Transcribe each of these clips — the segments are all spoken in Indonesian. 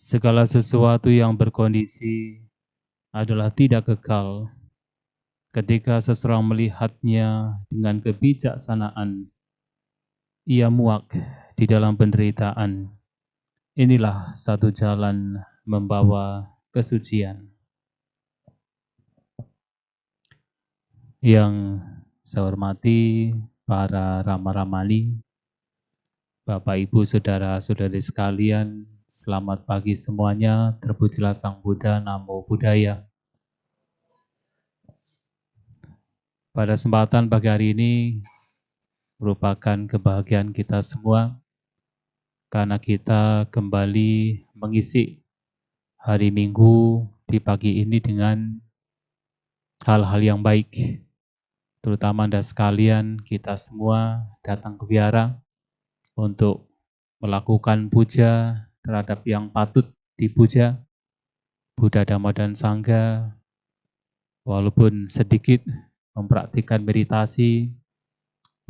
Segala sesuatu yang berkondisi adalah tidak kekal. Ketika seseorang melihatnya dengan kebijaksanaan, ia muak di dalam penderitaan. Inilah satu jalan membawa kesucian. Yang saya hormati para rama-ramani, Bapak Ibu Saudara-saudari sekalian, selamat pagi semuanya. Terpujilah Sang Buddha, Namo Buddhaya. Pada kesempatan pagi hari ini merupakan kebahagiaan kita semua karena kita kembali mengisi hari Minggu di pagi ini dengan hal-hal yang baik. Terutama Anda sekalian, kita semua datang ke wihara untuk melakukan puja terhadap yang patut dipuja, Buddha, Dhamma, dan Sangha, walaupun sedikit mempraktikkan meditasi,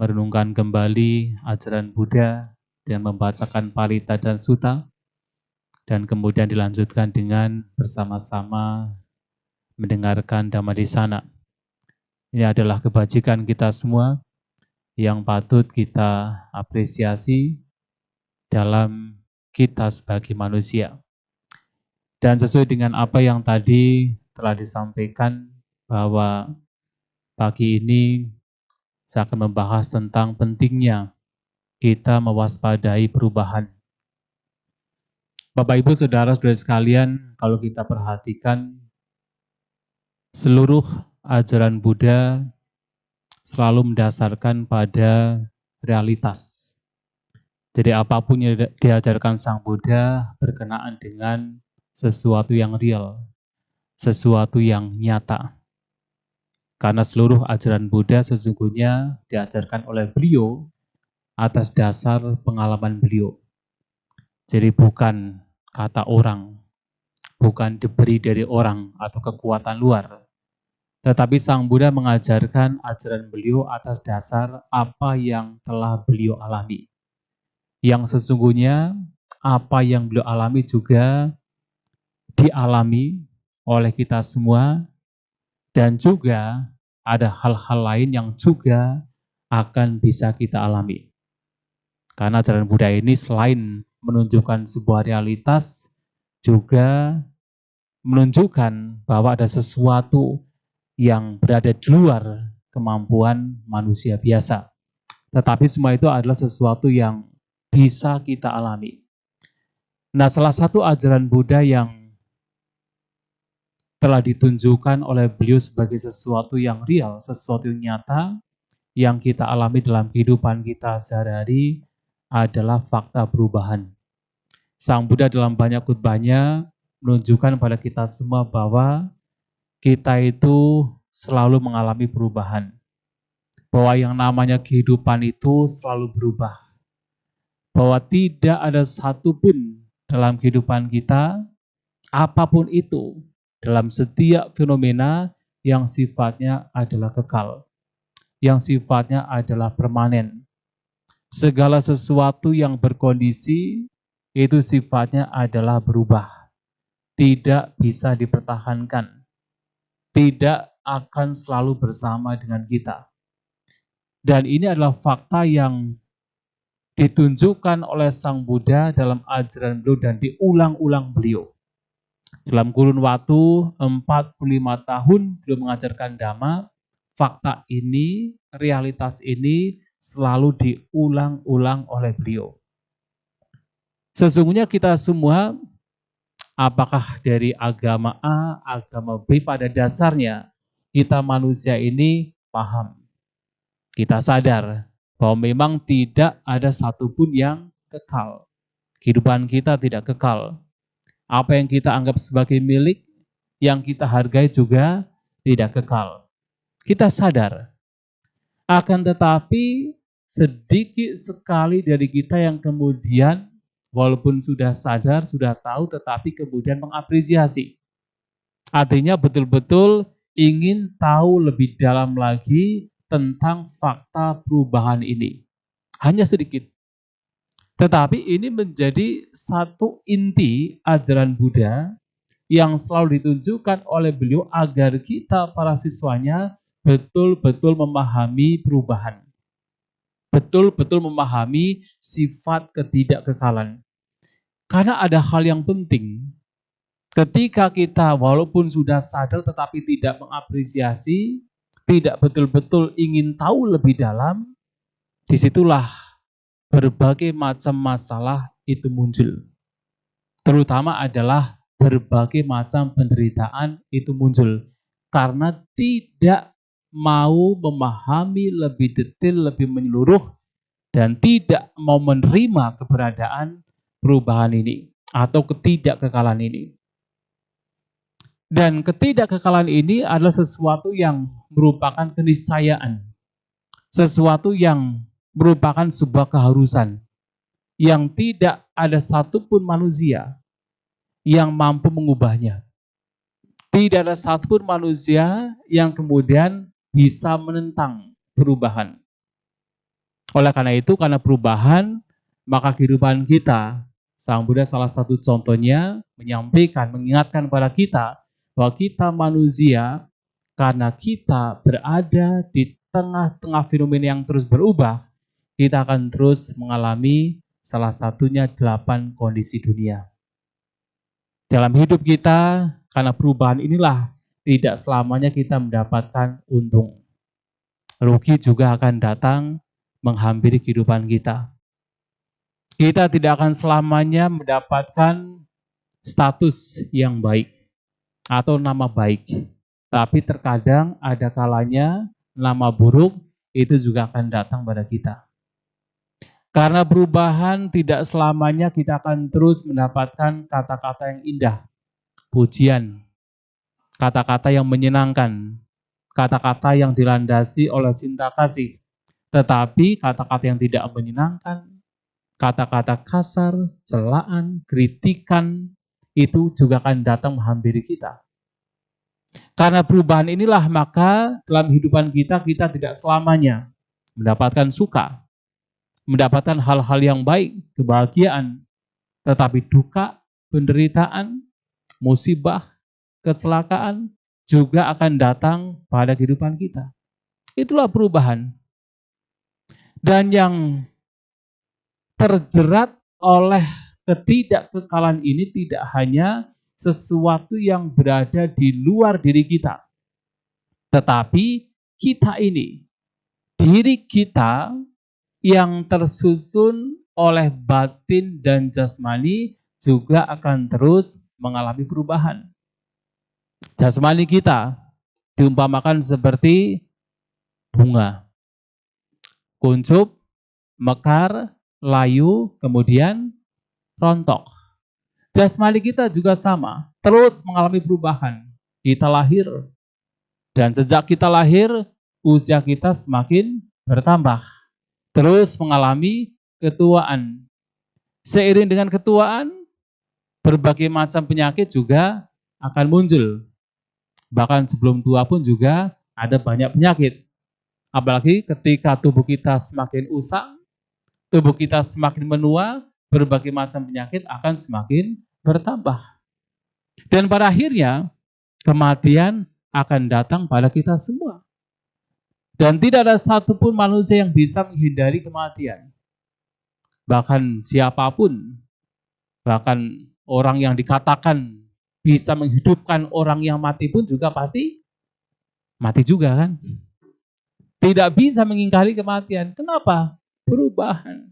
merenungkan kembali ajaran Buddha, dan membacakan Parita dan Sutta, dan kemudian dilanjutkan dengan bersama-sama mendengarkan Dhammadesana. Ini adalah kebajikan kita semua yang patut kita apresiasi dalam kita sebagai manusia. Dan sesuai dengan apa yang tadi telah disampaikan, bahwa pagi ini saya akan membahas tentang pentingnya kita mewaspadai perubahan. Bapak Ibu Saudara-saudari sekalian, kalau kita perhatikan seluruh ajaran Buddha selalu mendasarkan pada realitas. Jadi apapun yang diajarkan Sang Buddha berkenaan dengan sesuatu yang real, sesuatu yang nyata. Karena seluruh ajaran Buddha sesungguhnya diajarkan oleh beliau atas dasar pengalaman beliau. Jadi bukan kata orang, bukan diberi dari orang atau kekuatan luar. Tetapi Sang Buddha mengajarkan ajaran beliau atas dasar apa yang telah beliau alami. Yang sesungguhnya apa yang beliau alami juga dialami oleh kita semua, dan juga ada hal-hal lain yang juga akan bisa kita alami. Karena ajaran Buddha ini selain menunjukkan sebuah realitas, juga menunjukkan bahwa ada sesuatu yang berada di luar kemampuan manusia biasa. Tetapi semua itu adalah sesuatu yang bisa kita alami. Nah, salah satu ajaran Buddha yang telah ditunjukkan oleh beliau sebagai sesuatu yang real, sesuatu yang nyata, yang kita alami dalam kehidupan kita sehari-hari adalah fakta perubahan. Sang Buddha dalam banyak khutbahnya menunjukkan pada kita semua bahwa kita itu selalu mengalami perubahan. Bahwa yang namanya kehidupan itu selalu berubah. Bahwa tidak ada satupun dalam kehidupan kita, apapun itu, dalam setiap fenomena yang sifatnya adalah kekal, yang sifatnya adalah permanen. Segala sesuatu yang berkondisi itu sifatnya adalah berubah, tidak bisa dipertahankan, tidak akan selalu bersama dengan kita. Dan ini adalah fakta yang ditunjukkan oleh Sang Buddha dalam ajaran beliau dan diulang-ulang beliau. Dalam kurun waktu 45 tahun beliau mengajarkan Dhamma, fakta ini, realitas ini selalu diulang-ulang oleh beliau. Sesungguhnya kita semua, apakah dari agama A, agama B, pada dasarnya kita manusia ini paham. Kita sadar bahwa memang tidak ada satupun yang kekal. Kehidupan kita tidak kekal. Apa yang kita anggap sebagai milik, yang kita hargai juga tidak kekal. Kita sadar. Akan tetapi sedikit sekali dari kita yang kemudian walaupun sudah sadar, sudah tahu, tetapi kemudian mengapresiasi. Artinya betul-betul ingin tahu lebih dalam lagi tentang fakta perubahan ini. Hanya sedikit. Tetapi ini menjadi satu inti ajaran Buddha yang selalu ditunjukkan oleh beliau agar kita para siswanya betul-betul memahami perubahan. Betul-betul memahami sifat ketidakkekalan. Karena ada hal yang penting. Ketika kita walaupun sudah sadar tetapi tidak mengapresiasi, tidak betul-betul ingin tahu lebih dalam, disitulah berbagai macam masalah itu muncul. Terutama adalah berbagai macam penderitaan itu muncul. Karena tidak mau memahami lebih detail, lebih menyeluruh, dan tidak mau menerima keberadaan perubahan ini atau ketidakkekalan ini. Dan ketidakkekalan ini adalah sesuatu yang merupakan keniscayaan. Sesuatu yang merupakan sebuah keharusan. Yang tidak ada satupun manusia yang mampu mengubahnya. Tidak ada satupun manusia yang kemudian bisa menentang perubahan. Oleh karena itu, karena perubahan, maka kehidupan kita, Sang Buddha salah satu contohnya menyampaikan, mengingatkan kepada kita, bahwa kita manusia, karena kita berada di tengah-tengah fenomena yang terus berubah, kita akan terus mengalami salah satunya 8 kondisi dunia. Dalam hidup kita, karena perubahan inilah tidak selamanya kita mendapatkan untung. Rugi juga akan datang menghampiri kehidupan kita. Kita tidak akan selamanya mendapatkan status yang baik atau nama baik. Tapi terkadang ada kalanya nama buruk itu juga akan datang pada kita. Karena perubahan tidak selamanya kita akan terus mendapatkan kata-kata yang indah, pujian, kata-kata yang menyenangkan, kata-kata yang dilandasi oleh cinta kasih. Tetapi kata-kata yang tidak menyenangkan, kata-kata kasar, celaan, kritikan, itu juga akan datang menghampiri kita. Karena perubahan inilah maka dalam kehidupan kita tidak selamanya mendapatkan suka, mendapatkan hal-hal yang baik, kebahagiaan, tetapi duka, penderitaan, musibah, kecelakaan juga akan datang pada kehidupan kita. Itulah perubahan. Dan yang terjerat oleh ketidakkekalan ini tidak hanya sesuatu yang berada di luar diri kita, tetapi kita ini, diri kita yang tersusun oleh batin dan jasmani juga akan terus mengalami perubahan. Jasmani kita diumpamakan seperti bunga, kuncup, mekar, layu, kemudian rontok. Jasmani kita juga sama, terus mengalami perubahan. Kita lahir, dan sejak kita lahir, usia kita semakin bertambah. Terus mengalami ketuaan. Seiring dengan ketuaan, berbagai macam penyakit juga akan muncul. Bahkan sebelum tua pun juga ada banyak penyakit. Apalagi ketika tubuh kita semakin usang, tubuh kita semakin menua, berbagai macam penyakit akan semakin bertambah. Dan pada akhirnya, kematian akan datang pada kita semua. Dan tidak ada satupun manusia yang bisa menghindari kematian. Bahkan siapapun, bahkan orang yang dikatakan bisa menghidupkan orang yang mati pun juga pasti mati juga kan. Tidak bisa mengingkari kematian. Kenapa? Perubahan.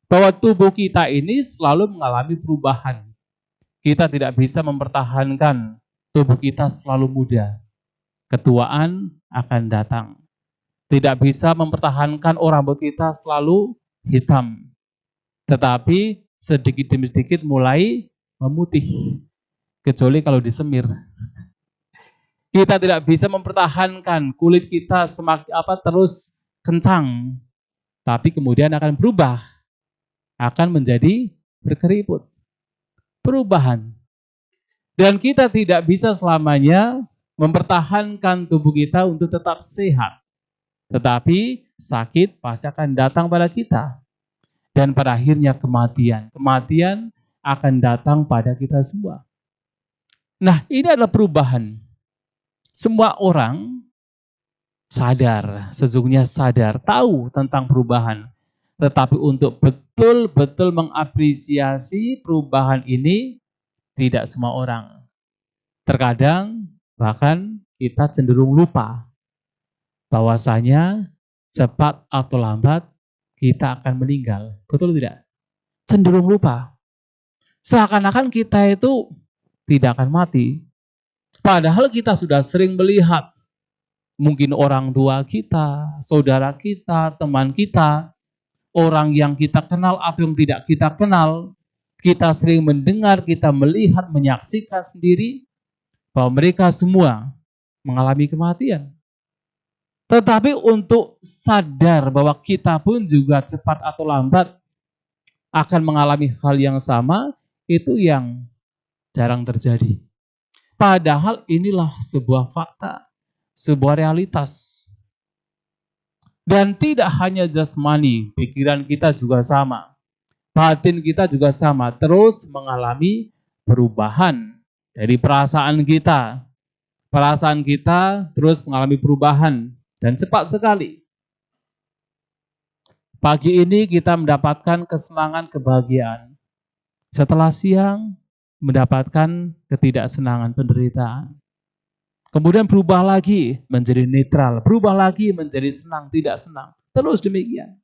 Bahwa tubuh kita ini selalu mengalami perubahan. Kita tidak bisa mempertahankan tubuh kita selalu muda. Ketuaan akan datang. Tidak bisa mempertahankan rambut kita selalu hitam. Tetapi sedikit demi sedikit mulai memutih. Kecuali kalau disemir. Kita tidak bisa mempertahankan kulit kita terus kencang. Tapi kemudian akan berubah. Akan menjadi berkeriput. Perubahan. Dan kita tidak bisa selamanya mempertahankan tubuh kita untuk tetap sehat. Tetapi sakit pasti akan datang pada kita. dan pada akhirnya kematian. Kematian akan datang pada kita semua. Nah, ini adalah perubahan. Semua orang sadar, sesungguhnya sadar, tahu tentang perubahan. Tetapi untuk betul-betul mengapresiasi perubahan ini, tidak semua orang. Terkadang bahkan kita cenderung lupa bahwasanya cepat atau lambat kita akan meninggal. Betul tidak? Cenderung lupa. Seakan-akan kita itu tidak akan mati. Padahal kita sudah sering melihat mungkin orang tua kita, saudara kita, teman kita, orang yang kita kenal atau yang tidak kita kenal, kita sering mendengar, kita melihat, menyaksikan sendiri bahwa mereka semua mengalami kematian. Tetapi untuk sadar bahwa kita pun juga cepat atau lambat akan mengalami hal yang sama, itu yang jarang terjadi. Padahal inilah sebuah fakta, sebuah realitas. Dan tidak hanya jasmani, pikiran kita juga sama. Batin kita juga sama, terus mengalami perubahan dari perasaan kita. Perasaan kita terus mengalami perubahan dan cepat sekali. Pagi ini kita mendapatkan kesenangan, kebahagiaan. Setelah siang mendapatkan ketidaksenangan, penderitaan. Kemudian berubah lagi menjadi netral, berubah lagi menjadi senang, tidak senang. Terus demikian.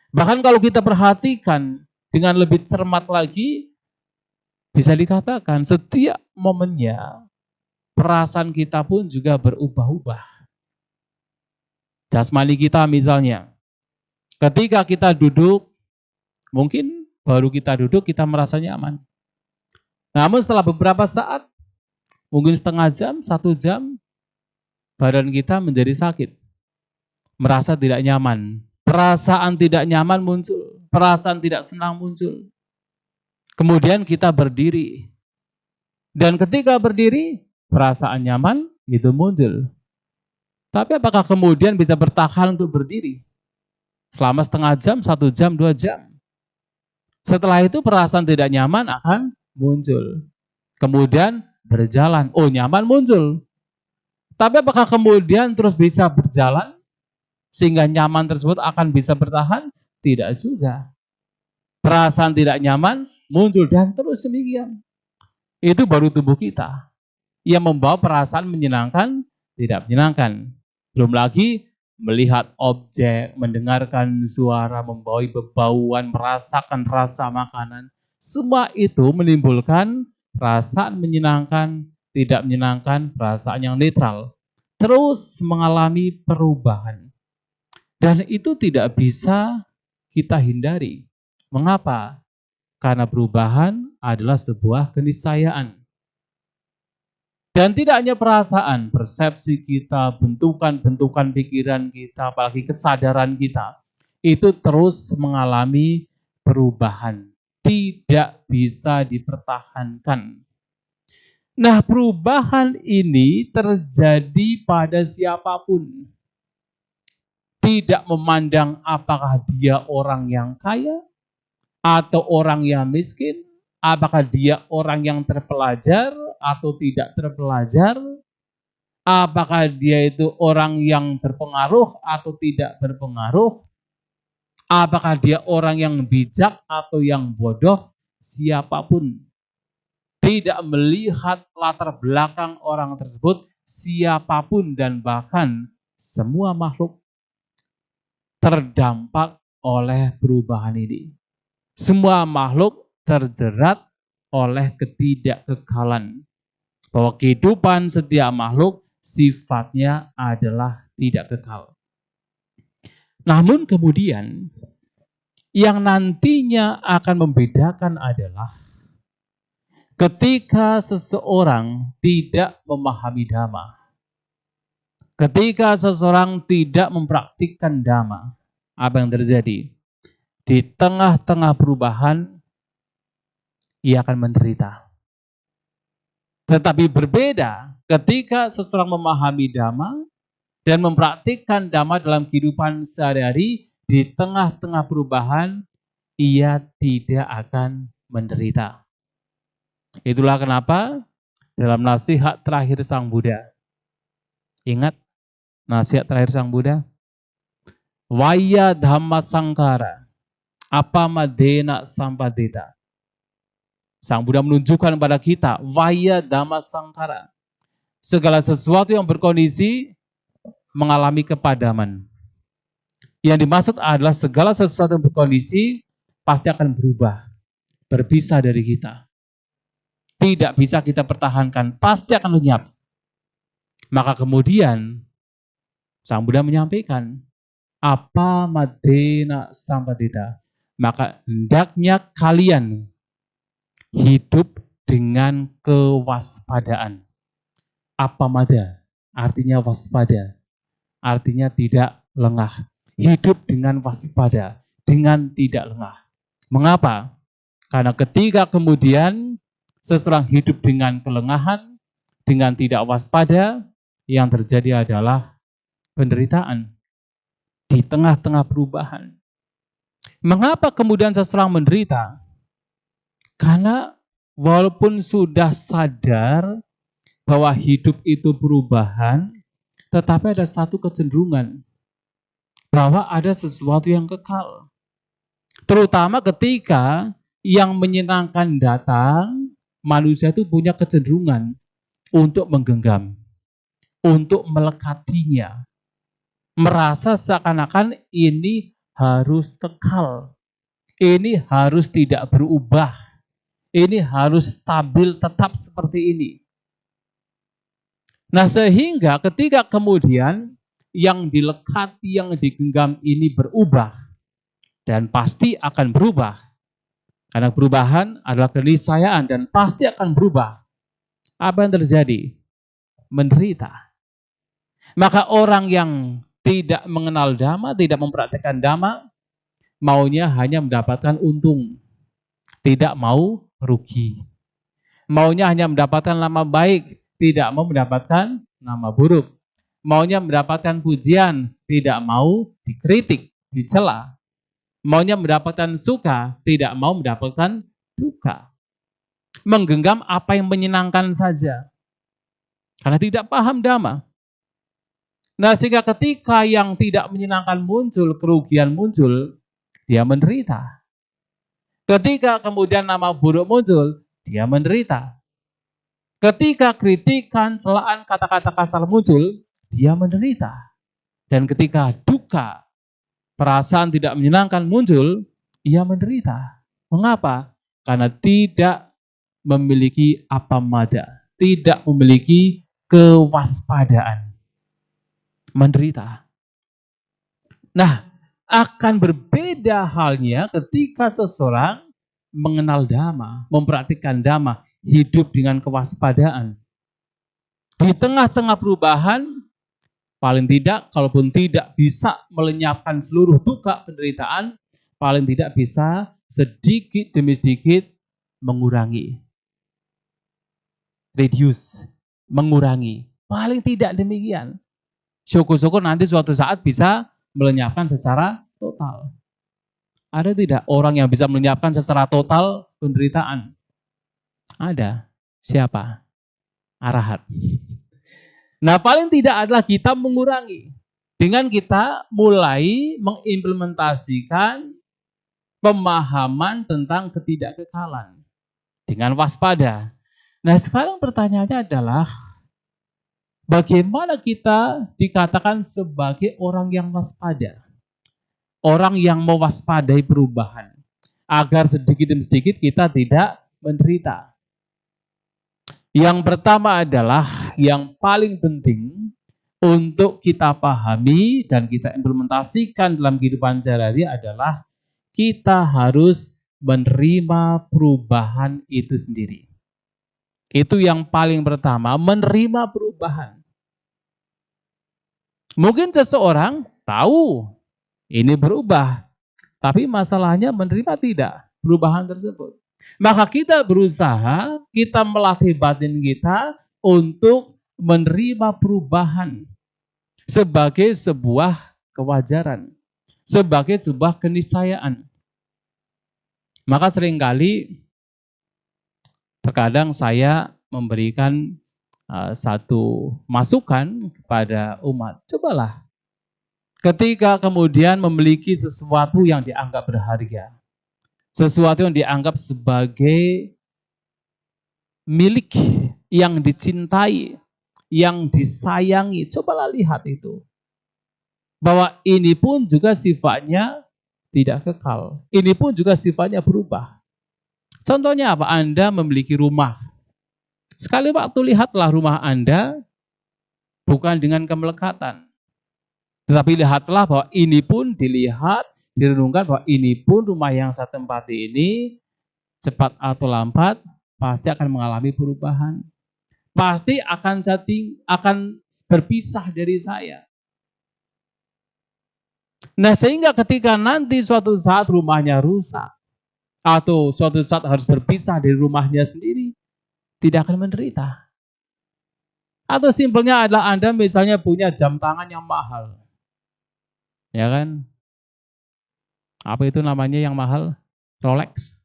Bahkan kalau kita perhatikan dengan lebih cermat lagi, bisa dikatakan setiap momennya perasaan kita pun juga berubah-ubah. Jasmani kita misalnya, ketika kita duduk, mungkin baru kita duduk kita merasa nyaman. Namun setelah beberapa saat, mungkin setengah jam, 1 jam, badan kita menjadi sakit. Merasa tidak nyaman. Perasaan tidak nyaman muncul. Perasaan tidak senang muncul. Kemudian kita berdiri. Dan ketika berdiri, perasaan nyaman itu muncul. Tapi apakah kemudian bisa bertahan untuk berdiri? Selama setengah jam, 1 jam, 2 jam. Setelah itu perasaan tidak nyaman akan muncul. Kemudian berjalan, oh nyaman muncul. Tapi apakah kemudian terus bisa berjalan sehingga nyaman tersebut akan bisa bertahan? Tidak juga. Perasaan tidak nyaman muncul dan terus demikian. Itu baru tubuh kita yang membawa perasaan menyenangkan, tidak menyenangkan. Belum lagi melihat objek, mendengarkan suara, membawa bebauan, merasakan rasa makanan. Semua itu menimbulkan perasaan menyenangkan, tidak menyenangkan, perasaan yang netral. Terus mengalami perubahan. Dan itu tidak bisa kita hindari. Mengapa? Karena perubahan adalah sebuah keniscayaan. Dan tidak hanya perasaan, persepsi kita, bentukan-bentukan pikiran kita, apalagi kesadaran kita, itu terus mengalami perubahan. Tidak bisa dipertahankan. Nah, perubahan ini terjadi pada siapapun. Tidak memandang apakah dia orang yang kaya atau orang yang miskin, apakah dia orang yang terpelajar atau tidak terpelajar, apakah dia itu orang yang berpengaruh atau tidak berpengaruh, apakah dia orang yang bijak atau yang bodoh, siapapun. Tidak melihat latar belakang orang tersebut, siapapun dan bahkan semua makhluk terdampak oleh perubahan ini. Semua makhluk terjerat oleh ketidakkekalan. Bahwa kehidupan setiap makhluk sifatnya adalah tidak kekal. Namun kemudian yang nantinya akan membedakan adalah ketika seseorang tidak memahami dhamma. Ketika seseorang tidak mempraktikkan dhamma, apa yang terjadi? Di tengah-tengah perubahan, ia akan menderita. Tetapi berbeda ketika seseorang memahami dhamma dan mempraktikkan dhamma dalam kehidupan sehari-hari, di tengah-tengah perubahan, ia tidak akan menderita. Itulah kenapa dalam nasihat terakhir Sang Buddha, ingat nasihat terakhir Sang Buddha, Vaya Dhamma Sangkara, apa madena sampadita. Sang Buddha menunjukkan pada kita, Vaya Dhamma Sangkara, segala sesuatu yang berkondisi mengalami kepadaman. Yang dimaksud adalah segala sesuatu yang berkondisi pasti akan berubah, berpisah dari kita. Tidak bisa kita pertahankan, pasti akan lenyap. Maka kemudian Sang Buddha menyampaikan, apa madena sampadita, maka hendaknya kalian hidup dengan kewaspadaan. Apa mada? Artinya waspada. Artinya tidak lengah. Hidup dengan waspada, dengan tidak lengah. Mengapa? Karena ketika kemudian seseorang hidup dengan kelengahan, dengan tidak waspada, yang terjadi adalah penderitaan di tengah-tengah perubahan. Mengapa kemudian seseorang menderita? Karena walaupun sudah sadar bahwa hidup itu perubahan, tetapi ada satu kecenderungan bahwa ada sesuatu yang kekal. Terutama ketika yang menyenangkan datang, manusia itu punya kecenderungan untuk menggenggam, untuk melekatinya. Merasa seakan-akan ini harus kekal, ini harus tidak berubah, ini harus stabil tetap seperti ini. Nah, sehingga ketika kemudian yang dilekati, yang digenggam ini berubah, dan pasti akan berubah, karena perubahan adalah keniscayaan dan pasti akan berubah. Apa yang terjadi? Menderita. Maka orang yang tidak mengenal Dhamma, tidak mempraktikkan Dhamma, maunya hanya mendapatkan untung, tidak mau rugi. Maunya hanya mendapatkan nama baik, tidak mau mendapatkan nama buruk. Maunya mendapatkan pujian, tidak mau dikritik, dicela. Maunya mendapatkan suka, tidak mau mendapatkan duka. Menggenggam apa yang menyenangkan saja. Karena tidak paham Dhamma. Nah, sehingga ketika yang tidak menyenangkan muncul, kerugian muncul, dia menderita. Ketika kemudian nama buruk muncul, dia menderita. Ketika kritikan, celaan, kata-kata kasar muncul, dia menderita. Dan ketika duka, perasaan tidak menyenangkan muncul, ia menderita. Mengapa? Karena tidak memiliki apamada, tidak memiliki kewaspadaan. Menderita. Nah, akan berbeda halnya ketika seseorang mengenal Dhamma, mempraktikkan Dhamma, hidup dengan kewaspadaan. Di tengah-tengah perubahan, paling tidak, kalaupun tidak bisa melenyapkan seluruh duka penderitaan, paling tidak bisa sedikit demi sedikit mengurangi. Reduce, mengurangi. Paling tidak demikian. Syukur-syukur nanti suatu saat bisa melenyapkan secara total. Ada tidak orang yang bisa melenyapkan secara total penderitaan? Ada. Siapa? Arahat. Nah, paling tidak adalah kita mengurangi. Dengan kita mulai mengimplementasikan pemahaman tentang ketidakkekalan. Dengan waspada. Nah, sekarang pertanyaannya adalah, bagaimana kita dikatakan sebagai orang yang waspada? Orang yang mewaspadai perubahan. Agar sedikit demi sedikit kita tidak menderita. Yang pertama adalah yang paling penting untuk kita pahami dan kita implementasikan dalam kehidupan sehari-hari adalah kita harus menerima perubahan itu sendiri. Itu yang paling pertama, menerima perubahan. Mungkin seseorang tahu ini berubah, tapi masalahnya menerima tidak perubahan tersebut. Maka kita berusaha, kita melatih batin kita untuk menerima perubahan sebagai sebuah kewajaran, sebagai sebuah keniscayaan. Maka seringkali terkadang saya memberikan satu masukan kepada umat. Cobalah ketika kemudian memiliki sesuatu yang dianggap berharga, sesuatu yang dianggap sebagai milik yang dicintai, yang disayangi, cobalah lihat itu. Bahwa ini pun juga sifatnya tidak kekal. Ini pun juga sifatnya berubah. Contohnya apa? Anda memiliki rumah. Sekali waktu lihatlah rumah Anda bukan dengan kemelekatan. Tetapi lihatlah bahwa ini pun dilihat, direnungkan bahwa ini pun rumah yang saya tempati ini cepat atau lambat pasti akan mengalami perubahan. Pasti akan berpisah dari saya. Nah, sehingga ketika nanti suatu saat rumahnya rusak atau suatu saat harus berpisah dari rumahnya sendiri, tidak akan menderita. Atau simpelnya adalah Anda misalnya punya jam tangan yang mahal. Ya kan? Apa itu namanya yang mahal? Rolex.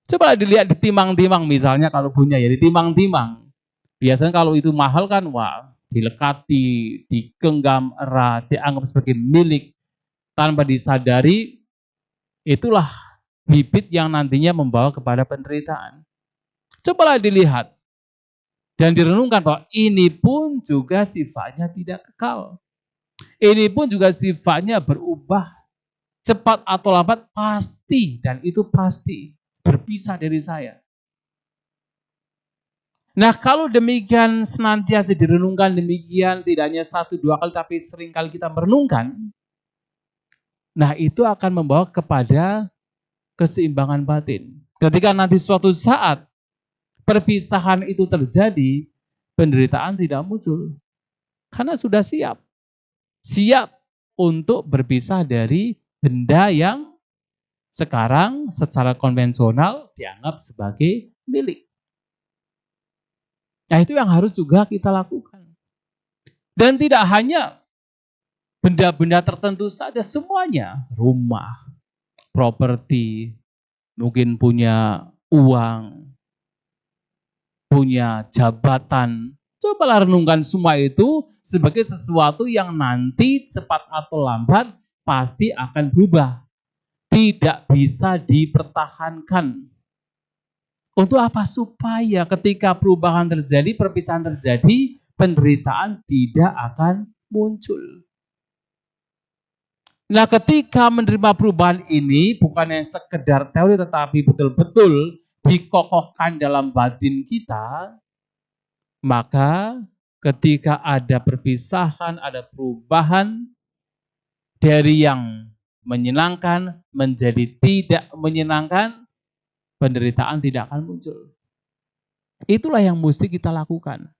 Coba dilihat ditimang-timang misalnya kalau punya ya, ditimang-timang. Biasanya kalau itu mahal kan, wah, dilekati, digenggam erat, dianggap sebagai milik tanpa disadari, itulah bibit yang nantinya membawa kepada penderitaan. Cobalah dilihat dan direnungkan bahwa ini pun juga sifatnya tidak kekal. Ini pun juga sifatnya berubah cepat atau lambat pasti, dan itu pasti berpisah dari saya. Nah, kalau demikian senantiasa direnungkan demikian, tidak hanya 1-2 kali, tapi sering kali kita merenungkan, nah itu akan membawa kepada keseimbangan batin. Ketika nanti suatu saat perpisahan itu terjadi, penderitaan tidak muncul. Karena sudah siap. Siap untuk berpisah dari benda yang sekarang secara konvensional dianggap sebagai milik. Nah, itu yang harus juga kita lakukan. Dan tidak hanya benda-benda tertentu saja, semuanya. Rumah, properti, mungkin punya uang, punya jabatan. Cobalah renungkan semua itu sebagai sesuatu yang nanti cepat atau lambat pasti akan berubah. Tidak bisa dipertahankan. Untuk apa? Supaya ketika perubahan terjadi, perpisahan terjadi, penderitaan tidak akan muncul. Nah, ketika menerima perubahan ini, bukan yang sekedar teori, tetapi betul-betul dikokohkan dalam batin kita, maka ketika ada perpisahan, ada perubahan dari yang menyenangkan menjadi tidak menyenangkan, penderitaan tidak akan muncul. Itulah yang mesti kita lakukan.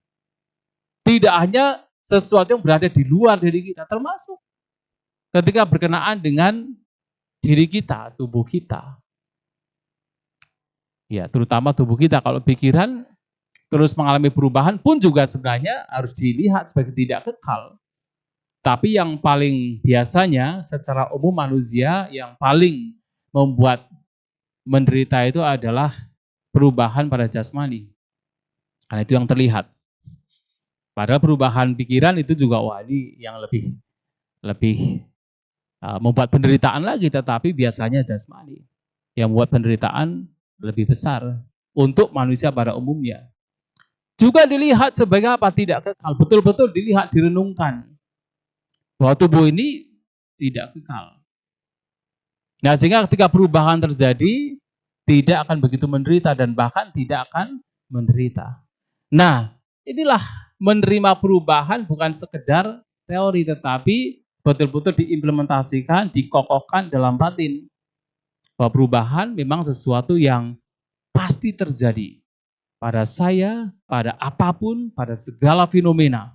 Tidak hanya sesuatu yang berada di luar diri kita, termasuk ketika berkenaan dengan diri kita, tubuh kita. Ya, terutama tubuh kita. Kalau pikiran terus mengalami perubahan pun juga sebenarnya harus dilihat sebagai tidak kekal. Tapi yang paling biasanya secara umum manusia yang paling membuat menderita itu adalah perubahan pada jasmani. Karena itu yang terlihat. Padahal perubahan pikiran itu juga wah ini yang lebih membuat penderitaan lagi, tetapi biasanya jasmani yang membuat penderitaan lebih besar untuk manusia pada umumnya. Juga dilihat sebagai apa? Tidak kekal. Betul-betul dilihat, direnungkan bahwa tubuh ini tidak kekal. Nah, sehingga ketika perubahan terjadi, tidak akan begitu menderita dan bahkan tidak akan menderita. Nah, inilah menerima perubahan bukan sekedar teori, tetapi betul-betul diimplementasikan, dikokohkan dalam batin. Bahwa perubahan memang sesuatu yang pasti terjadi pada saya, pada apapun, pada segala fenomena.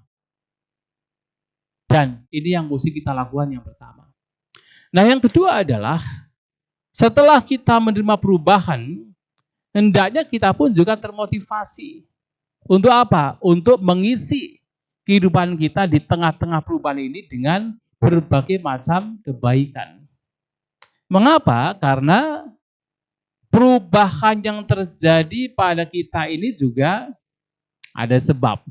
Dan ini yang mesti kita lakukan yang pertama. Nah, yang kedua adalah setelah kita menerima perubahan, hendaknya kita pun juga termotivasi. Untuk apa? Untuk mengisi kehidupan kita di tengah-tengah perubahan ini dengan berbagai macam kebaikan. Mengapa? Karena perubahan yang terjadi pada kita ini juga ada sebab.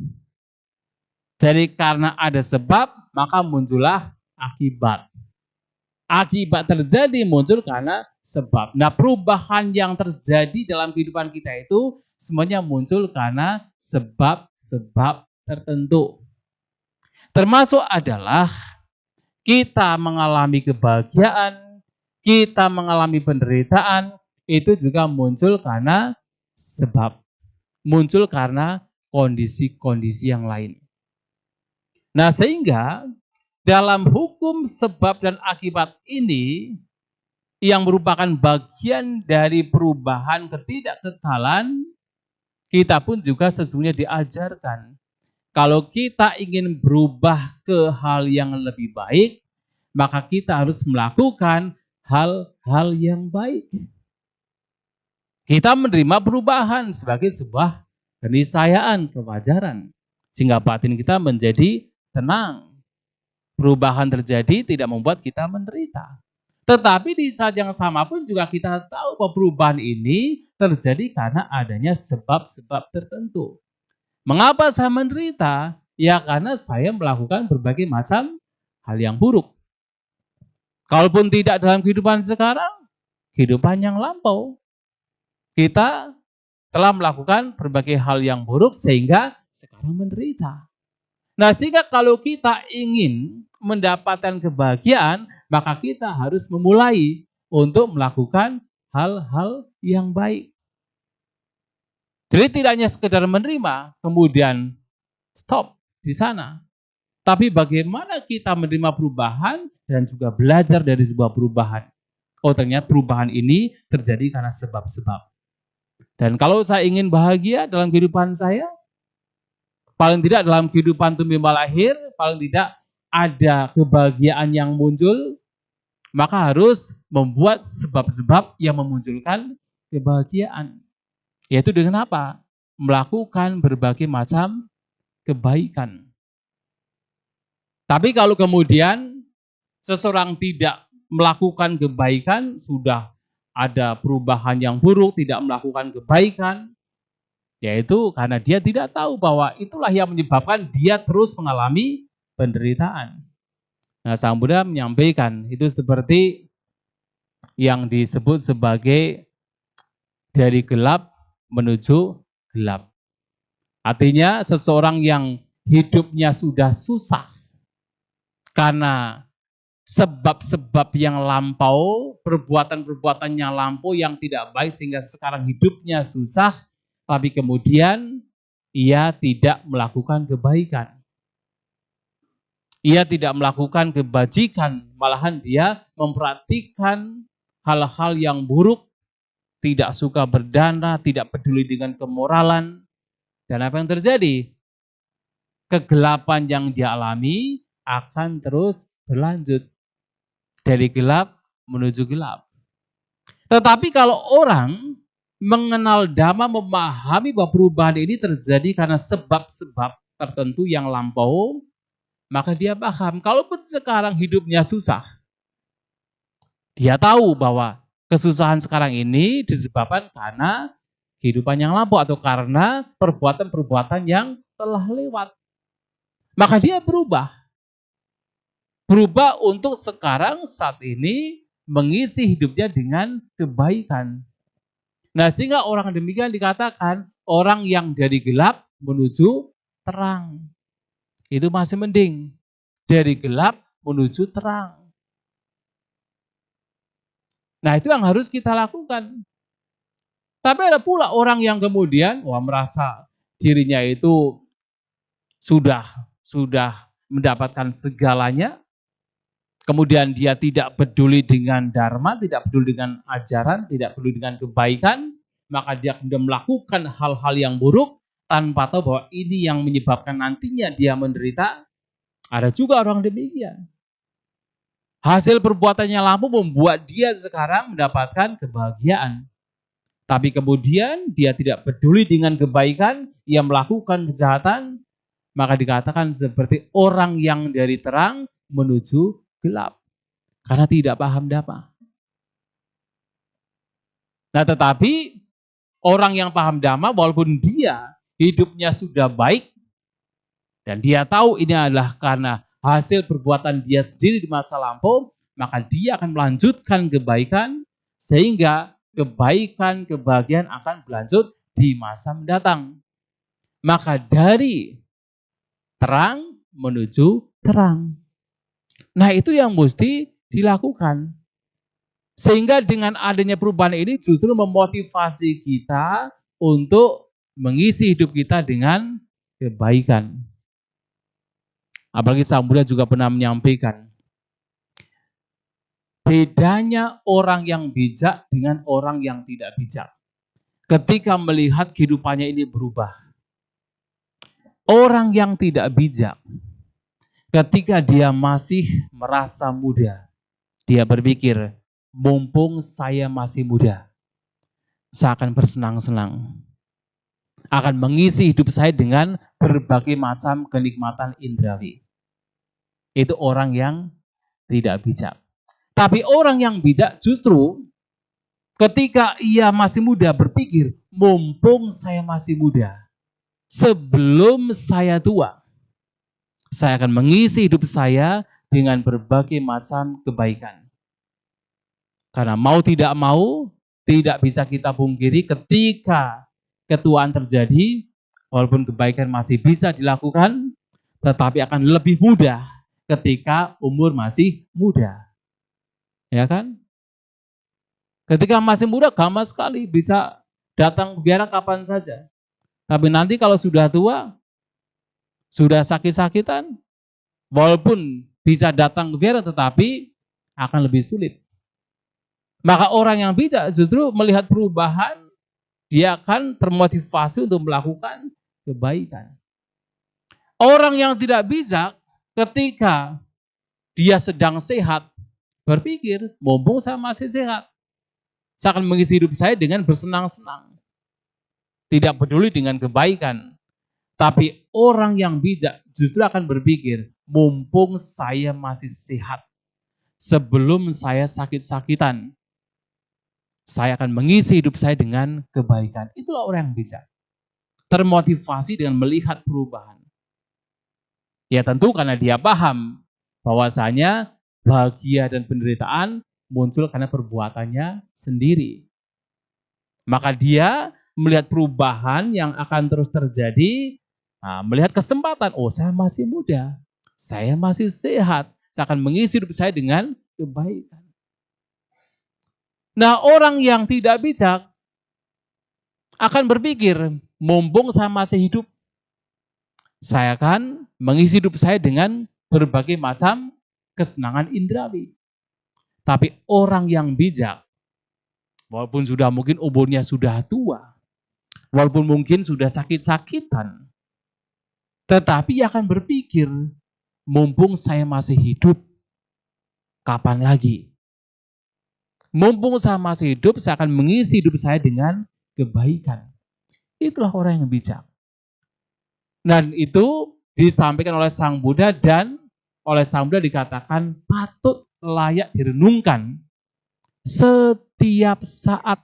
Jadi karena ada sebab, maka muncullah akibat. Akibat terjadi muncul karena sebab. Nah, perubahan yang terjadi dalam kehidupan kita itu semuanya muncul karena sebab-sebab tertentu. Termasuk adalah kita mengalami kebahagiaan, kita mengalami penderitaan, itu juga muncul karena sebab. Muncul karena kondisi-kondisi yang lain. Nah, sehingga dalam hukum sebab dan akibat ini yang merupakan bagian dari perubahan ketidakkekalan, kita pun juga sesungguhnya diajarkan. Kalau kita ingin berubah ke hal yang lebih baik, maka kita harus melakukan hal-hal yang baik. Kita menerima perubahan sebagai sebuah keniscayaan, kewajaran. Sehingga batin kita menjadi tenang. Perubahan terjadi tidak membuat kita menderita. Tetapi di saat yang sama pun juga kita tahu bahwa perubahan ini terjadi karena adanya sebab-sebab tertentu. Mengapa saya menderita? Ya karena saya melakukan berbagai macam hal yang buruk. Kalaupun tidak dalam kehidupan sekarang, kehidupan yang lampau. Kita telah melakukan berbagai hal yang buruk sehingga sekarang menderita. Nah, sehingga kalau kita ingin mendapatkan kebahagiaan, maka kita harus memulai untuk melakukan hal-hal yang baik. Jadi tidak hanya sekedar menerima, kemudian stop di sana. Tapi bagaimana kita menerima perubahan dan juga belajar dari sebuah perubahan. Oh, ternyata perubahan ini terjadi karena sebab-sebab. Dan kalau saya ingin bahagia dalam kehidupan saya, paling tidak dalam kehidupan tumbuh lahir, paling tidak ada kebahagiaan yang muncul, maka harus membuat sebab-sebab yang memunculkan kebahagiaan. Yaitu dengan apa? Melakukan berbagai macam kebaikan. Tapi kalau kemudian seseorang tidak melakukan kebaikan, sudah ada perubahan yang buruk, tidak melakukan kebaikan, yaitu karena dia tidak tahu bahwa itulah yang menyebabkan dia terus mengalami penderitaan. Nah, Sang Buddha menyampaikan itu seperti yang disebut sebagai dari gelap menuju gelap. Artinya seseorang yang hidupnya sudah susah karena sebab-sebab yang lampau, perbuatan-perbuatan yang lampau yang tidak baik sehingga sekarang hidupnya susah, tapi kemudian ia tidak melakukan kebaikan. Ia tidak melakukan kebajikan, malahan dia memperhatikan hal-hal yang buruk, tidak suka berdana, tidak peduli dengan kemoralan. Dan apa yang terjadi? Kegelapan yang dia alami akan terus berlanjut. Dari gelap menuju gelap. Tetapi kalau orang mengenal Dhamma, memahami bahwa perubahan ini terjadi karena sebab-sebab tertentu yang lampau, maka dia paham, kalaupun sekarang hidupnya susah, dia tahu bahwa kesusahan sekarang ini disebabkan karena kehidupan yang lampau atau karena perbuatan-perbuatan yang telah lewat. Maka dia berubah. Berubah untuk sekarang saat ini mengisi hidupnya dengan kebaikan. Nah, sehingga orang demikian dikatakan orang yang dari gelap menuju terang. Itu masih mending. Dari gelap menuju terang. Nah, itu yang harus kita lakukan. Tapi ada pula orang yang kemudian merasa dirinya itu sudah mendapatkan segalanya. Kemudian dia tidak peduli dengan dharma, tidak peduli dengan ajaran, tidak peduli dengan kebaikan, maka dia kemudian melakukan hal-hal yang buruk tanpa tahu bahwa ini yang menyebabkan nantinya dia menderita. Ada juga orang demikian. Hasil perbuatannya lampau membuat dia sekarang mendapatkan kebahagiaan. Tapi kemudian dia tidak peduli dengan kebaikan, ia melakukan kejahatan, maka dikatakan seperti orang yang dari terang menuju gelap. Karena tidak paham Dhamma. Nah, tetapi orang yang paham Dhamma, walaupun dia hidupnya sudah baik, dan dia tahu ini adalah karena hasil perbuatan dia sendiri di masa lampau, maka dia akan melanjutkan kebaikan, sehingga kebaikan, kebahagiaan akan berlanjut di masa mendatang. Maka dari terang menuju terang. Nah, itu yang mesti dilakukan. Sehingga dengan adanya perubahan ini justru memotivasi kita untuk mengisi hidup kita dengan kebaikan. Apalagi Sang Buddha juga pernah menyampaikan, bedanya orang yang bijak dengan orang yang tidak bijak. Ketika melihat kehidupannya ini berubah. Orang yang tidak bijak, ketika dia masih merasa muda, dia berpikir, mumpung saya masih muda, saya akan bersenang-senang. Akan mengisi hidup saya dengan berbagai macam kenikmatan indrawi. Itu orang yang tidak bijak. Tapi orang yang bijak justru ketika ia masih muda berpikir, mumpung saya masih muda, sebelum saya tua, saya akan mengisi hidup saya dengan berbagai macam kebaikan. Karena mau tidak mau, tidak bisa kita pungkiri ketika ketuaan terjadi, walaupun kebaikan masih bisa dilakukan, tetapi akan lebih mudah ketika umur masih muda. Ya kan? Ketika masih muda gampang sekali, bisa datang ke biara kapan saja. Tapi nanti kalau sudah tua, sudah sakit-sakitan, walaupun bisa datang ke biara tetapi akan lebih sulit. Maka orang yang bijak justru melihat perubahan, dia akan termotivasi untuk melakukan kebaikan. Orang yang tidak bijak ketika dia sedang sehat, berpikir, mumpung saya masih sehat, saya akan mengisi hidup saya dengan bersenang-senang. Tidak peduli dengan kebaikan. Tapi orang yang bijak justru akan berpikir, mumpung saya masih sehat, sebelum saya sakit-sakitan, saya akan mengisi hidup saya dengan kebaikan. Itulah orang yang bijak. Termotivasi dengan melihat perubahan. Ya tentu karena dia paham bahwasanya bahagia dan penderitaan muncul karena perbuatannya sendiri. Maka dia melihat perubahan yang akan terus terjadi, melihat kesempatan, oh saya masih muda, saya masih sehat, saya akan mengisi hidup saya dengan kebaikan. Nah, orang yang tidak bijak akan berpikir, mumpung saya masih hidup, saya akan mengisi hidup saya dengan berbagai macam kesenangan indrawi. Tapi orang yang bijak, walaupun sudah mungkin umurnya sudah tua, walaupun mungkin sudah sakit-sakitan, tetapi ia akan berpikir, mumpung saya masih hidup, kapan lagi? Mumpung saya masih hidup, saya akan mengisi hidup saya dengan kebaikan. Itulah orang yang bijak. Dan itu disampaikan oleh Sang Buddha dan oleh Sang Buddha dikatakan patut layak direnungkan setiap saat.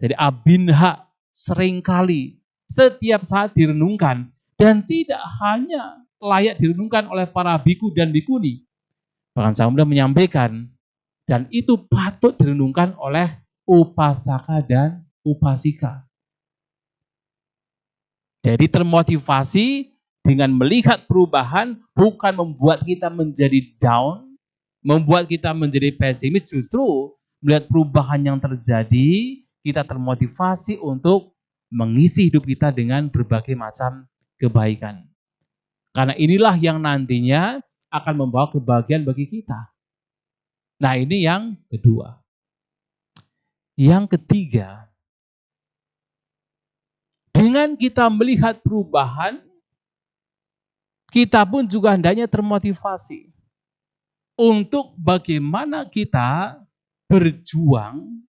Jadi abinha seringkali, setiap saat direnungkan. Dan tidak hanya layak direnungkan oleh para biku dan bikuni. Bahkan Sang Buddha menyampaikan, dan itu patut direnungkan oleh upasaka dan upasika. Jadi termotivasi dengan melihat perubahan bukan membuat kita menjadi down, membuat kita menjadi pesimis, justru melihat perubahan yang terjadi, kita termotivasi untuk mengisi hidup kita dengan berbagai macam kebaikan. Karena inilah yang nantinya akan membawa kebahagiaan bagi kita. Nah, ini yang kedua. Yang ketiga, dengan kita melihat perubahan, kita pun juga hendaknya termotivasi untuk bagaimana kita berjuang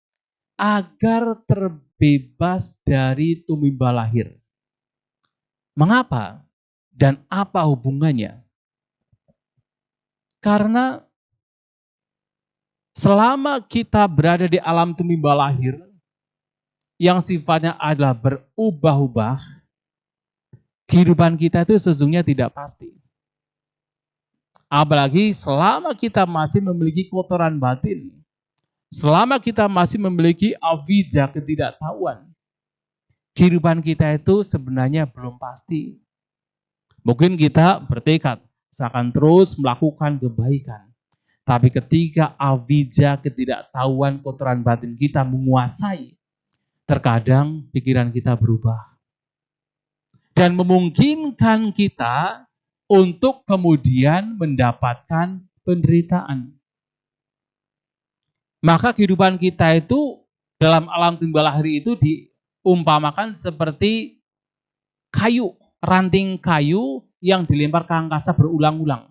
agar terbebas dari tumimba lahir. Mengapa? Dan apa hubungannya? Karena selama kita berada di alam tumimba lahir, yang sifatnya adalah berubah-ubah, kehidupan kita itu sesungguhnya tidak pasti. Apalagi selama kita masih memiliki kotoran batin, selama kita masih memiliki avijja ketidaktahuan, kehidupan kita itu sebenarnya belum pasti. Mungkin kita bertekad akan terus melakukan kebaikan. Tapi ketika avijja ketidaktahuan kotoran batin kita menguasai, terkadang pikiran kita berubah. Dan memungkinkan kita untuk kemudian mendapatkan penderitaan. Maka kehidupan kita itu dalam alam timbal lahir itu diumpamakan seperti kayu, ranting kayu yang dilempar ke angkasa berulang-ulang.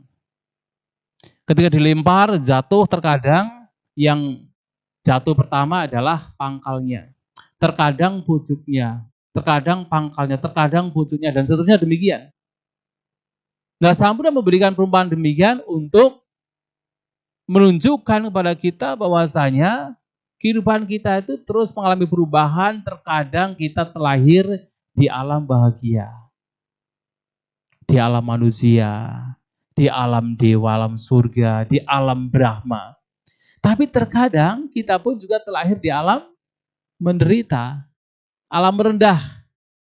Ketika dilempar, jatuh, terkadang yang jatuh pertama adalah pangkalnya. Terkadang pucuknya, terkadang pangkalnya, terkadang pucuknya, dan seterusnya demikian. Nah, Sang Buddha memberikan perumpamaan demikian untuk menunjukkan kepada kita bahwasanya kehidupan kita itu terus mengalami perubahan, terkadang kita terlahir di alam bahagia, di alam manusia, di alam dewa, alam surga, di alam Brahma. Tapi terkadang kita pun juga terlahir di alam menderita, alam rendah,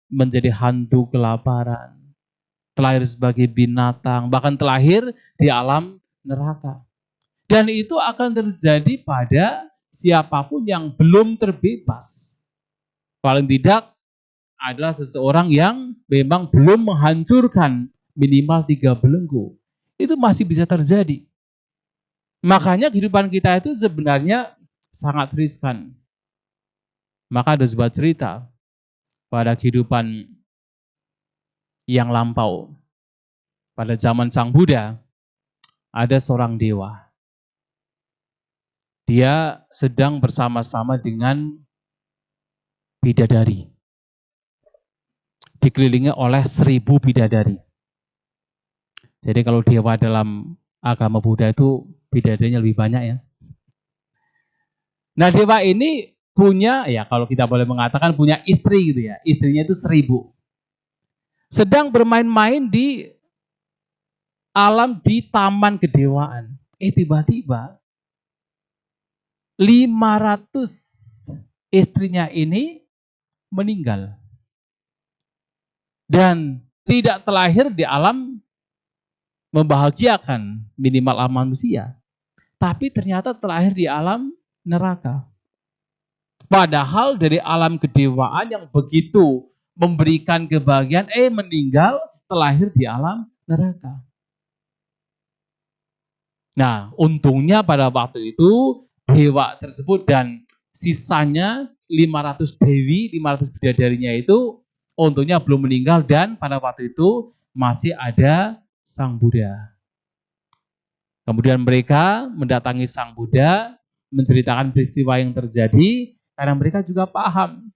menjadi hantu kelaparan, terlahir sebagai binatang, bahkan terlahir di alam neraka. Dan itu akan terjadi pada siapapun yang belum terbebas. Paling tidak adalah seseorang yang memang belum menghancurkan minimal 3 belenggu. Itu masih bisa terjadi. Makanya kehidupan kita itu sebenarnya sangat riskan. Maka ada sebuah cerita pada kehidupan yang lampau. Pada zaman Sang Buddha, ada seorang dewa. Dia sedang bersama-sama dengan bidadari. Dikelilingi oleh 1000 bidadari. Jadi kalau dewa dalam agama Buddha itu bidadarinya lebih banyak ya. Nah, dewa ini punya, ya kalau kita boleh mengatakan punya istri gitu ya. Istrinya itu 1000. Sedang bermain-main di alam di taman kedewaan. Tiba-tiba 500 istrinya ini meninggal. Dan tidak terlahir di alam membahagiakan minimal alam manusia. Tapi ternyata terlahir di alam neraka. Padahal dari alam kedewaan yang begitu memberikan kebahagiaan, meninggal terlahir di alam neraka. Nah, untungnya pada waktu itu dewa tersebut dan sisanya 500 dewi, 500 bidadarinya itu untungnya belum meninggal dan pada waktu itu masih ada Sang Buddha. Kemudian mereka mendatangi Sang Buddha, menceritakan peristiwa yang terjadi karena mereka juga paham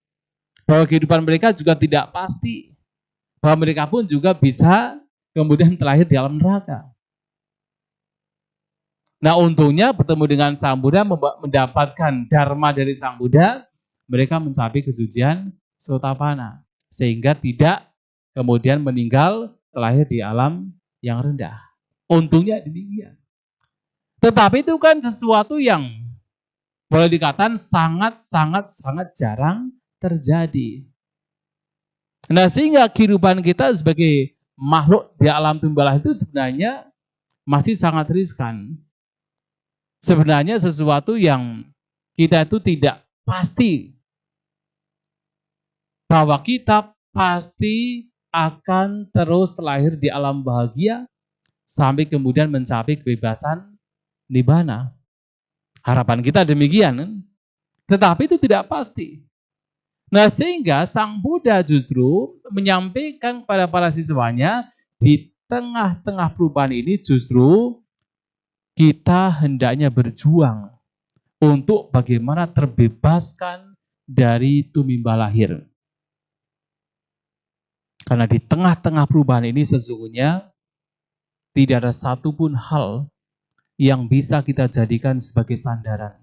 bahwa kehidupan mereka juga tidak pasti, bahwa mereka pun juga bisa kemudian terlahir di alam neraka. Nah, untungnya bertemu dengan Sang Buddha, mendapatkan dharma dari Sang Buddha, mereka mencapai kesucian Sotapanna, sehingga tidak kemudian meninggal terlahir di alam yang rendah. Untungnya demikian. Tetapi itu kan sesuatu yang boleh dikatakan sangat jarang terjadi. Nah, sehingga kehidupan kita sebagai makhluk di alam timbal itu sebenarnya masih sangat riskan. Sebenarnya sesuatu yang kita itu tidak pasti bahwa kita pasti akan terus terlahir di alam bahagia sampai kemudian mencapai kebebasan nibbana. Harapan kita demikian, tetapi itu tidak pasti. Nah, sehingga Sang Buddha justru menyampaikan kepada para siswanya di tengah-tengah perubahan ini justru kita hendaknya berjuang untuk bagaimana terbebaskan dari tumimba lahir. Karena di tengah-tengah perubahan ini sesungguhnya tidak ada satupun hal yang bisa kita jadikan sebagai sandaran.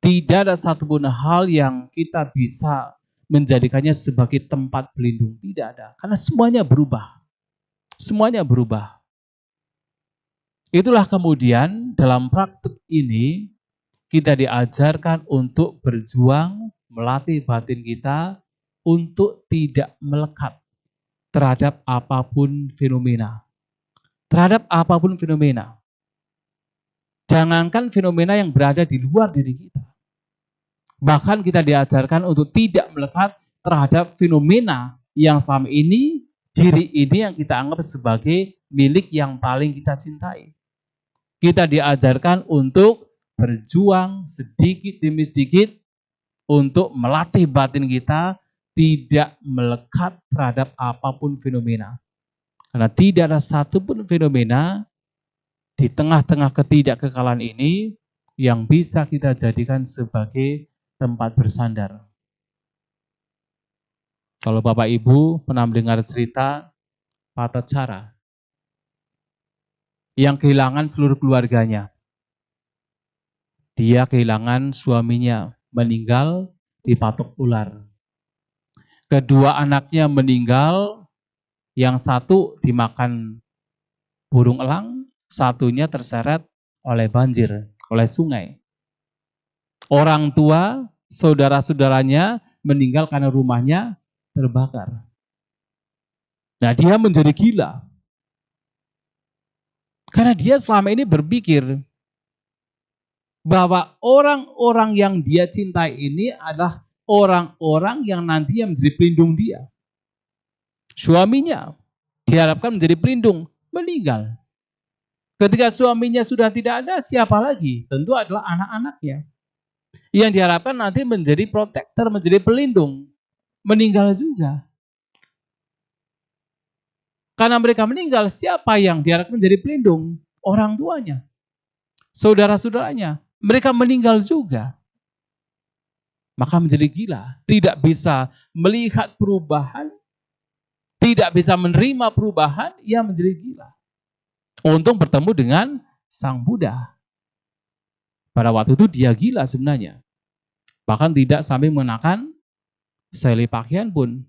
Tidak ada satupun hal yang kita bisa menjadikannya sebagai tempat pelindung. Tidak ada. Karena semuanya berubah. Semuanya berubah. Itulah kemudian dalam praktik ini kita diajarkan untuk berjuang, melatih batin kita untuk tidak melekat terhadap apapun fenomena. Terhadap apapun fenomena. Jangankan fenomena yang berada di luar diri kita. Bahkan kita diajarkan untuk tidak melekat terhadap fenomena yang selama ini, diri ini yang kita anggap sebagai milik yang paling kita cintai. Kita diajarkan untuk berjuang sedikit demi sedikit untuk melatih batin kita tidak melekat terhadap apapun fenomena. Karena tidak ada satupun fenomena di tengah-tengah ketidakkekalan ini yang bisa kita jadikan sebagai tempat bersandar. Kalau Bapak Ibu pernah mendengar cerita Patacara yang kehilangan seluruh keluarganya. Dia kehilangan suaminya, meninggal dipatok ular. Kedua anaknya meninggal, yang satu dimakan burung elang, satunya terseret oleh banjir, oleh sungai. Orang tua, saudara-saudaranya meninggal karena rumahnya terbakar. Nah, dia menjadi gila. Karena dia selama ini berpikir bahwa orang-orang yang dia cintai ini adalah orang-orang yang nantinya menjadi pelindung dia. Suaminya diharapkan menjadi pelindung, meninggal. Ketika suaminya sudah tidak ada, siapa lagi? Tentu adalah anak-anaknya. Yang diharapkan nanti menjadi protektor, menjadi pelindung, meninggal juga. Karena mereka meninggal, siapa yang diharapkan menjadi pelindung? Orang tuanya, saudara-saudaranya. Mereka meninggal juga. Maka menjadi gila. Tidak bisa melihat perubahan, tidak bisa menerima perubahan, ia menjadi gila. Untuk bertemu dengan Sang Buddha. Pada waktu itu dia gila sebenarnya. Bahkan tidak sampai mengenakan selai pakaian pun.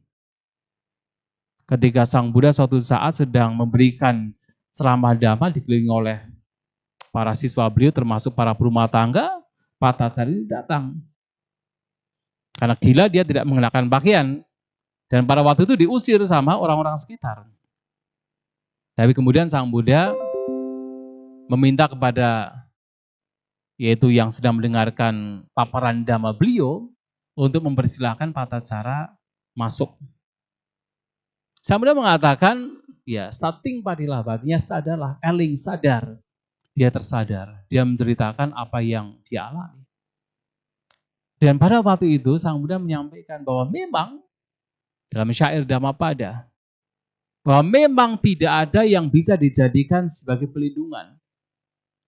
Ketika Sang Buddha suatu saat sedang memberikan ceramah dhamma dikelilingi oleh para siswa beliau termasuk para berumah tangga, Patacara datang. Karena gila dia tidak mengenakan pakaian. Dan pada waktu itu diusir sama orang-orang sekitar. Tapi kemudian Sang Buddha meminta kepada yaitu yang sedang mendengarkan paparan dhamma beliau untuk mempersilahkan Patacara masuk. Sang Buddha mengatakan, ya sating padilah, artinya sadarlah, eling, sadar. Dia tersadar, dia menceritakan apa yang dia alami. Dan pada waktu itu Sang Buddha menyampaikan bahwa memang dalam syair Dhammapada, bahwa memang tidak ada yang bisa dijadikan sebagai pelindungan.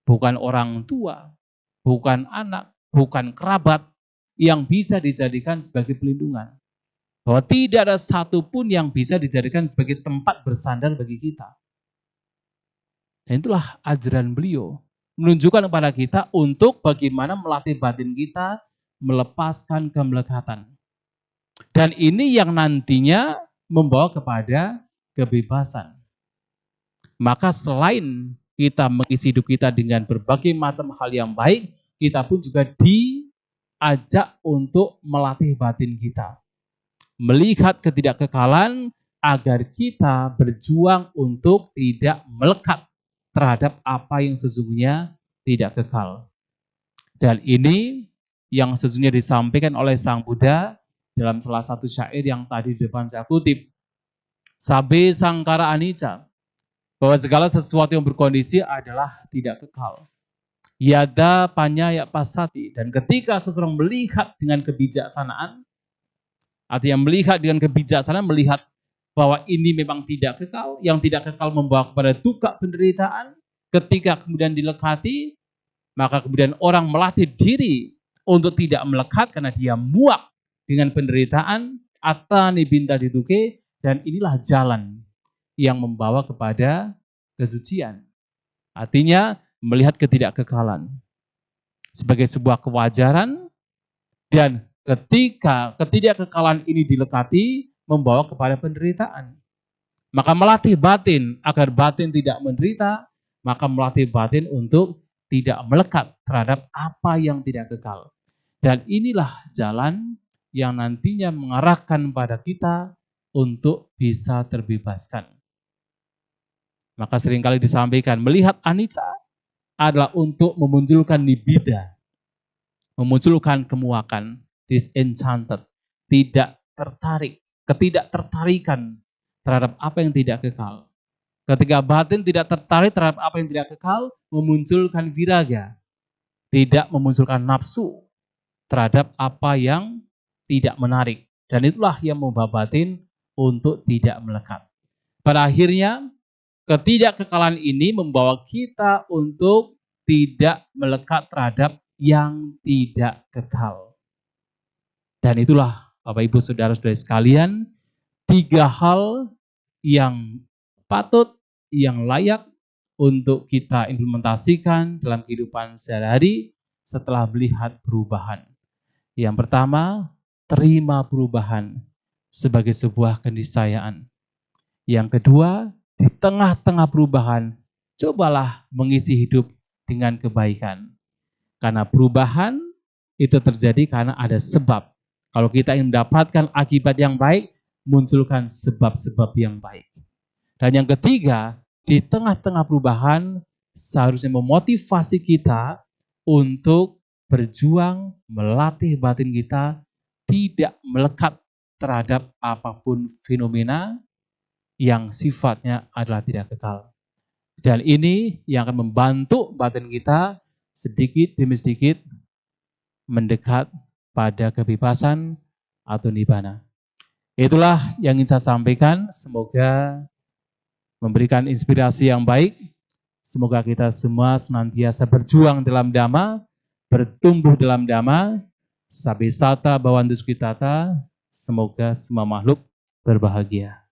Bukan orang tua, bukan anak, bukan kerabat yang bisa dijadikan sebagai pelindungan. Bahwa tidak ada satupun yang bisa dijadikan sebagai tempat bersandar bagi kita. Dan itulah ajaran beliau. Menunjukkan kepada kita untuk bagaimana melatih batin kita melepaskan kemelekatan. Dan ini yang nantinya membawa kepada kebebasan. Maka selain kita mengisi hidup kita dengan berbagai macam hal yang baik, kita pun juga diajak untuk melatih batin kita. Melihat ketidakkekalan agar kita berjuang untuk tidak melekat terhadap apa yang sesungguhnya tidak kekal. Dan ini yang sesungguhnya disampaikan oleh Sang Buddha dalam salah satu syair yang tadi di depan saya kutip. Sabe sangkara anicca, bahwa segala sesuatu yang berkondisi adalah tidak kekal. Yada panyaya pasati, dan ketika seseorang melihat dengan kebijaksanaan, artinya melihat dengan kebijaksanaan, melihat bahwa ini memang tidak kekal, yang tidak kekal membawa kepada duka penderitaan, ketika kemudian dilekati, maka kemudian orang melatih diri untuk tidak melekat karena dia muak dengan penderitaan, atani binta dituke, dan inilah jalan yang membawa kepada kesucian. Artinya melihat ketidakkekalan sebagai sebuah kewajaran Dan ketika ketidakkekalan ini dilekati, membawa kepada penderitaan. Maka melatih batin agar batin tidak menderita, maka melatih batin untuk tidak melekat terhadap apa yang tidak kekal. Dan inilah jalan yang nantinya mengarahkan pada kita untuk bisa terbebaskan. Maka seringkali disampaikan, melihat anicca adalah untuk memunculkan nibida, memunculkan kemuakan, disenchanted, tidak tertarik, ketidaktertarikan terhadap apa yang tidak kekal. Ketika batin tidak tertarik terhadap apa yang tidak kekal, memunculkan viraga, tidak memunculkan nafsu terhadap apa yang tidak menarik. Dan itulah yang membawa batin untuk tidak melekat. Pada akhirnya, ketidakkekalan ini membawa kita untuk tidak melekat terhadap yang tidak kekal. Dan itulah Bapak Ibu Saudara-saudari sekalian, 3 hal yang patut, yang layak untuk kita implementasikan dalam kehidupan sehari-hari setelah melihat perubahan. Yang pertama, terima perubahan sebagai sebuah keniscayaan. Yang kedua, di tengah-tengah perubahan, cobalah mengisi hidup dengan kebaikan. Karena perubahan itu terjadi karena ada sebab. Kalau kita ingin mendapatkan akibat yang baik, munculkan sebab-sebab yang baik. Dan yang ketiga, di tengah-tengah perubahan, seharusnya memotivasi kita untuk berjuang, melatih batin kita, tidak melekat terhadap apapun fenomena yang sifatnya adalah tidak kekal. Dan ini yang akan membantu batin kita sedikit demi sedikit mendekat pada kebebasan atau nibbana. Itulah yang ingin saya sampaikan, semoga memberikan inspirasi yang baik. Semoga kita semua senantiasa berjuang dalam Dhamma, bertumbuh dalam Dhamma, Sabbe Sata Bhavantu Sukhitata, semoga semua makhluk berbahagia.